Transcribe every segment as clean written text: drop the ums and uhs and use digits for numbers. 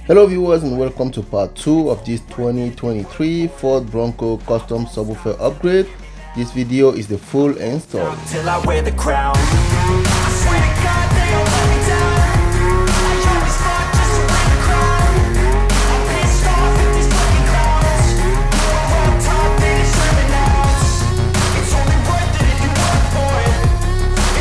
Hello viewers, and welcome to part 2 of this 2023 Ford Bronco custom subwoofer upgrade. This video is the full install. Till I wear the crown. I swear to God they all let me down. I always fought just to win the crown. I'm pissed off with these fucking clowns. Well taught they deserve an ounce. It's only worth it if you work for it.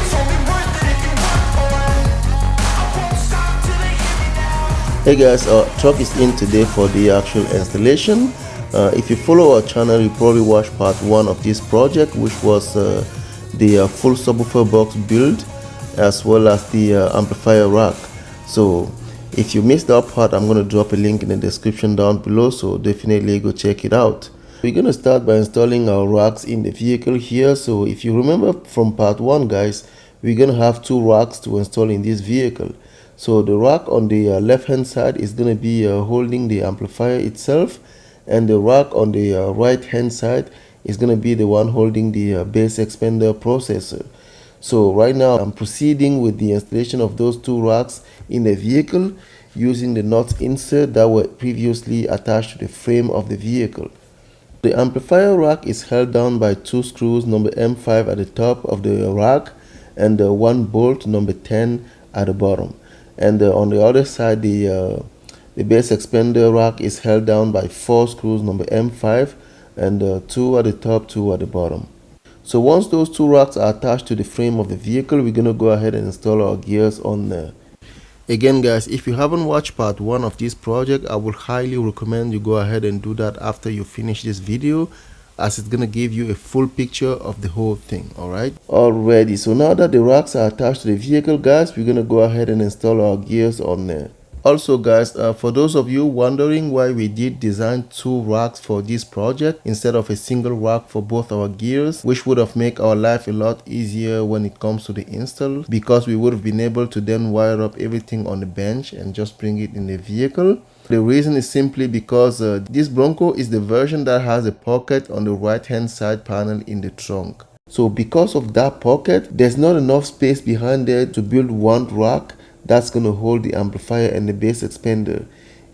It's only worth it if you work for it. I won't stop till they hear me now. Hey guys, our truck is in today for the actual installation. If you follow our channel, you probably watched part 1 of this project, which was the full subwoofer box build as well as the amplifier rack. So if you missed that part, I'm going to drop a link in the description down below, so definitely go check it out. We're going to start by installing our racks in the vehicle here. So if you remember from part 1 guys, we're going to have 2 racks to install in this vehicle. So the rack on the left hand side is going to be holding the amplifier itself, and the rack on the right hand side is going to be the one holding the bass expander processor. So right now I'm proceeding with the installation of those 2 racks in the vehicle using the nut insert that were previously attached to the frame of the vehicle. The amplifier rack is held down by 2 screws number M5 at the top of the rack and 1 bolt number 10 at the bottom. And on the other side, the bass expander rack is held down by 4 screws number M5 and 2 at the top, 2 at the bottom. So once those 2 racks are attached to the frame of the vehicle, we're going to go ahead and install our gears on there. Again guys, if you haven't watched part 1 of this project, I would highly recommend you go ahead and do that after you finish this video, as it's going to give you a full picture of the whole thing. Alrighty, so now that the racks are attached to the vehicle guys, we're going to go ahead and install our gears on there. Also guys, for those of you wondering why we did design 2 racks for this project instead of a single rack for both our gears, which would have made our life a lot easier when it comes to the install, because we would have been able to then wire up everything on the bench and just bring it in the vehicle. The reason is simply because this Bronco is the version that has a pocket on the right hand side panel in the trunk. So because of that pocket, there's not enough space behind there to build one rack that's going to hold the amplifier and the bass expander.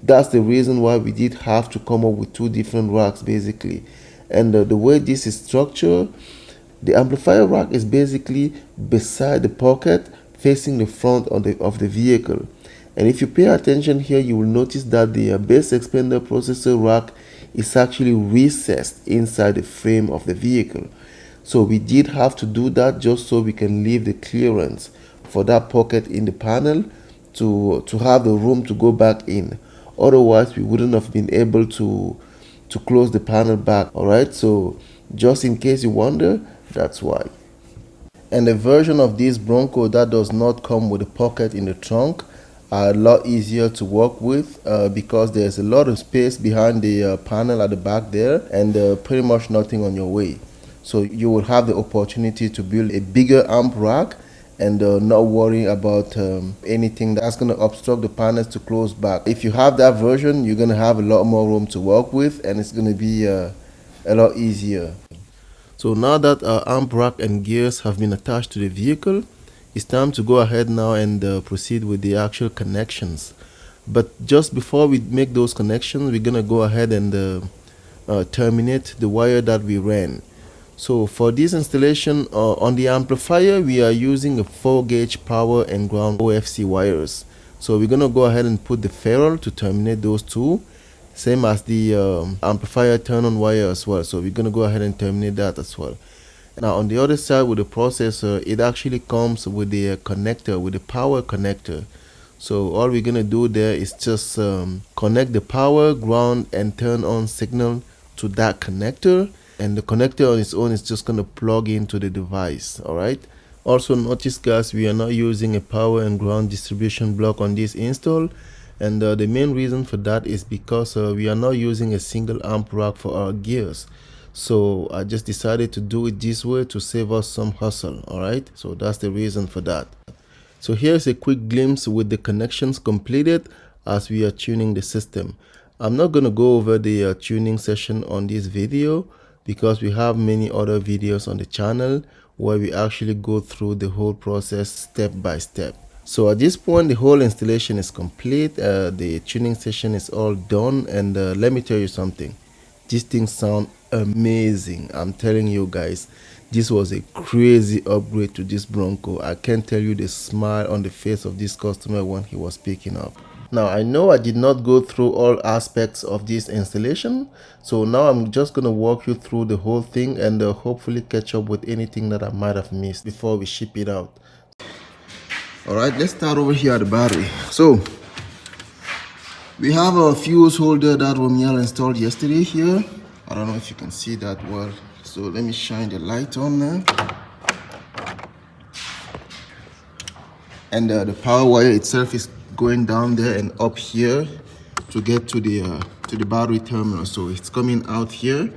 That's the reason why we did have to come up with 2 different racks basically. And the way this is structured, the amplifier rack is basically beside the pocket facing the front of the vehicle. And if you pay attention here, you will notice that the bass expander processor rack is actually recessed inside the frame of the vehicle. So we did have to do that just so we can leave the clearance for that pocket in the panel to have the room to go back in. Otherwise we wouldn't have been able to close the panel back. Alright, so just in case you wonder, that's why. And the version of this Bronco that does not come with a pocket in the trunk are a lot easier to work with because there's a lot of space behind the panel at the back there, and pretty much nothing on your way. So you will have the opportunity to build a bigger amp rack and not worry about anything that's going to obstruct the panels to close back. If you have that version, you're going to have a lot more room to work with, and it's going to be a lot easier. So now that our amp rack and gears have been attached to the vehicle, it's time to go ahead now and proceed with the actual connections. But just before we make those connections, we're gonna go ahead and terminate the wire that we ran. So for this installation on the amplifier, we are using a 4-gauge power and ground OFC wires. So we're gonna go ahead and put the ferrule to terminate those 2, same as the amplifier turn-on wire as well. So we're gonna go ahead and terminate that as well. Now on the other side with the processor, it actually comes with the connector, with the power connector. So all we're gonna do there is just connect the power, ground and turn on signal to that connector, and the connector on its own is just gonna plug into the device. Alright, also notice guys, we are not using a power and ground distribution block on this install, and the main reason for that is because we are not using a single amp rack for our gears. So I just decided to do it this way to save us some hassle. Alright, so that's the reason for that. So here's a quick glimpse with the connections completed as we are tuning the system. I'm not going to go over the tuning session on this video because we have many other videos on the channel where we actually go through the whole process step by step. So at this point, the whole installation is complete. The tuning session is all done, and let me tell you something. This thing sounds amazing. I'm telling you guys, this was a crazy upgrade to this Bronco. I can't tell you the smile on the face of this customer when he was picking up. Now, I know I did not go through all aspects of this installation, so now I'm just going to walk you through the whole thing and hopefully catch up with anything that I might have missed before we ship it out. Alright, let's start over here at the battery. So, we have a fuse holder that Romiel installed yesterday here. I don't know if you can see that well. So let me shine the light on there. And the power wire itself is going down there and up here to get to the battery terminal. So it's coming out here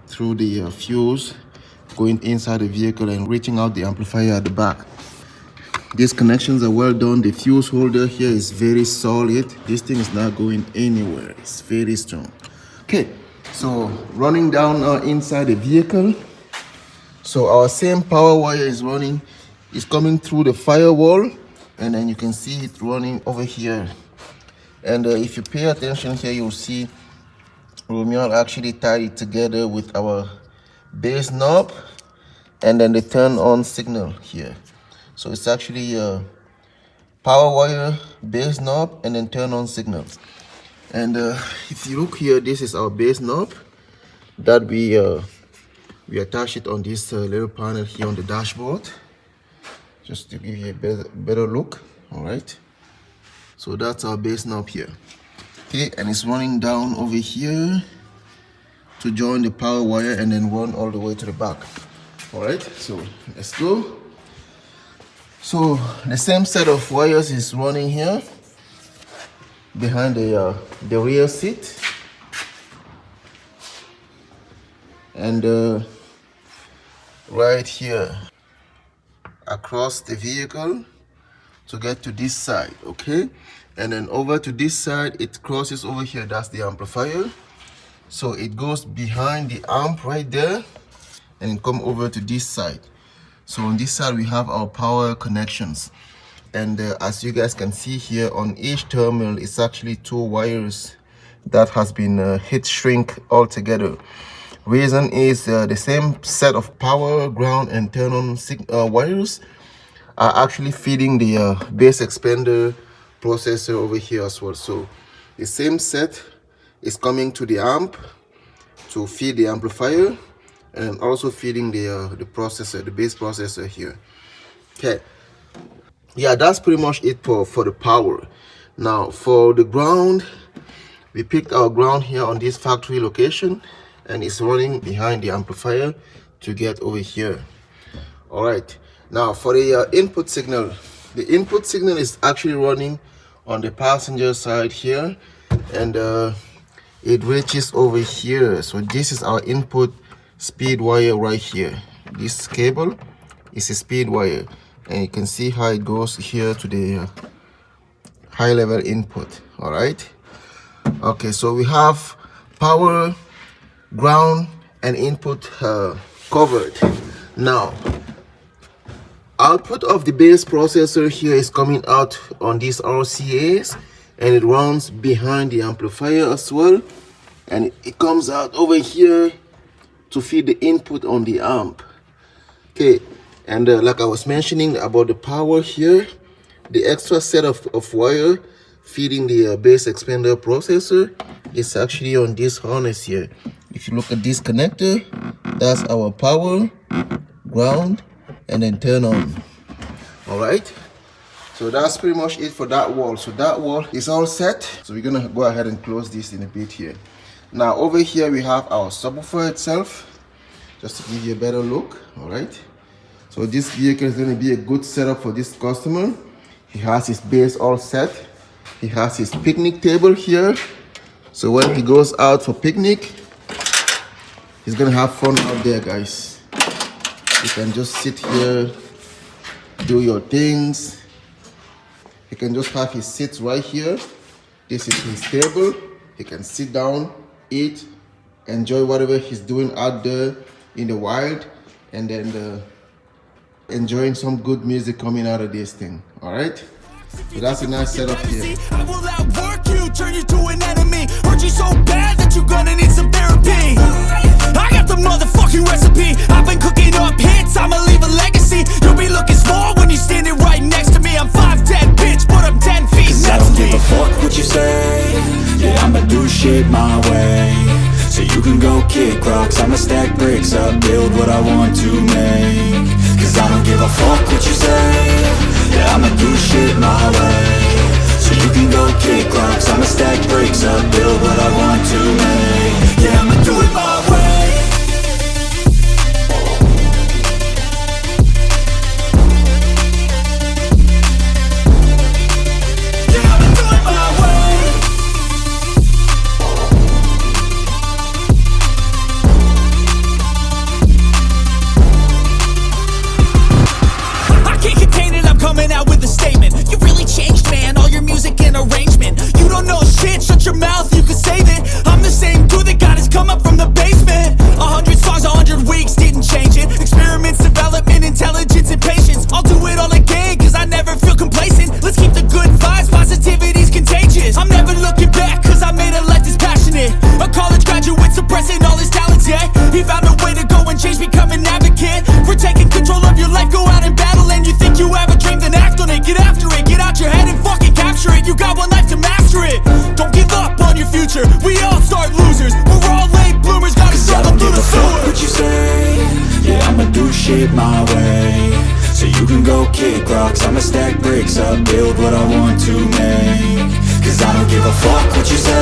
through the fuse, going inside the vehicle and reaching out the amplifier at the back. These connections are well done. The fuse holder here is very solid. This thing is not going anywhere. It's very strong. Okay, so running down inside the vehicle. So our same power wire is coming through the firewall, and then you can see it running over here. And if you pay attention here, you'll see Romiel actually tied it together with our base knob and then the turn on signal here. So it's actually a power wire, base knob, and then turn on signal. And if you look here, this is our base knob that we attach it on this little panel here on the dashboard, just to give you a better look. All right, so that's our base knob here. Okay, and it's running down over here to join the power wire and then run all the way to the back. All right, so let's go. So the same set of wires is running here behind the rear seat, and right here across the vehicle to get to this side. Okay, and then over to this side, it crosses over here. That's the amplifier. So it goes behind the amp right there and come over to this side. So on this side we have our power connections, and as you guys can see here, on each terminal it's actually 2 wires that has been heat shrink all together. Reason is the same set of power, ground, and turn on wires are actually feeding the bass expander processor over here as well. So the same set is coming to the amp to feed the amplifier, and also feeding the processor, the bass processor here. Okay, yeah, that's pretty much it for the power. Now for the ground, we picked our ground here on this factory location, and it's running behind the amplifier to get over here. All right, now for the input signal, the input signal is actually running on the passenger side here, and it reaches over here. So this is our input speed wire right here. This cable is a speed wire, and you can see how it goes here to the high level input. All right, okay, so we have power, ground, and input covered. Now output of the bass processor here is coming out on these RCAs, and it runs behind the amplifier as well, and it comes out over here to feed the input on the amp. Okay, and like I was mentioning about the power here, the extra set of wire feeding the bass expander processor is actually on this harness here. If you look at this connector, that's our power, ground, and then turn on. All right, so that's pretty much it for that wall. So that wall is all set, so we're gonna go ahead and close this in a bit here. Now over here we have our subwoofer itself, just to give you a better look. All right, so this vehicle is going to be a good setup for this customer. He has his bass all set. He has his picnic table here, so when he goes out for picnic, he's gonna have fun out there, guys. You can just sit here, do your things. He can just have his seats right here. This is his table. He can sit down, eat, enjoy whatever he's doing out there in the wild, and then enjoying some good music coming out of this thing. All right, So that's a nice setup here. I will outwork you, turn you to an enemy. Hurt you so bad that you're gonna need some therapy. I got the motherfucking recipe. I've been cooking up hits, I'ma leave a legacy. You'll be looking small when you're standing right next to me. I'm 5'10", bitch, but I'm 10 feet. Cause I don't give a fuck what you say. Yeah, I'ma do shit my way. So you can go kick rocks, I'ma stack bricks up, build what I want to make. Cause I don't give a fuck what you say. Yeah, I'ma do shit my way. So you can go kick rocks, I'ma stack bricks up, build what I want to make. Yeah, I'ma do it my way. Yeah, I'ma do it my way. I can't contain it, I'm coming out with a statement. You really changed, man, all your music and arrangement. You don't know shit, shut your mouth, you can save it. I'm the same dude that got his come up from the basement. 100 songs, 100 weeks, didn't change it. Experiments, development, intelligence, and patience. I'll do it all again, cause I never feel complacent. Let's keep the good vibes, positivity's contagious. I'm never looking back, cause I made a life that's passionate. A college graduate suppressing all his talents, yeah. He found a way to go and change, become an advocate. For taking control of your life, go out and battle. And you think you have a dream, then act on it. Get after it, get out your head and fucking capture it. You got one life to master it. Don't give up on your future, we all start losers. We're all late bloomers, gotta Cause I struggle don't through give the a fuck sewer. what you say. Yeah, I'ma do shit my way. So you can go kick rocks, I'ma stack bricks up, build what I want to make. Cause I don't give a fuck what you say.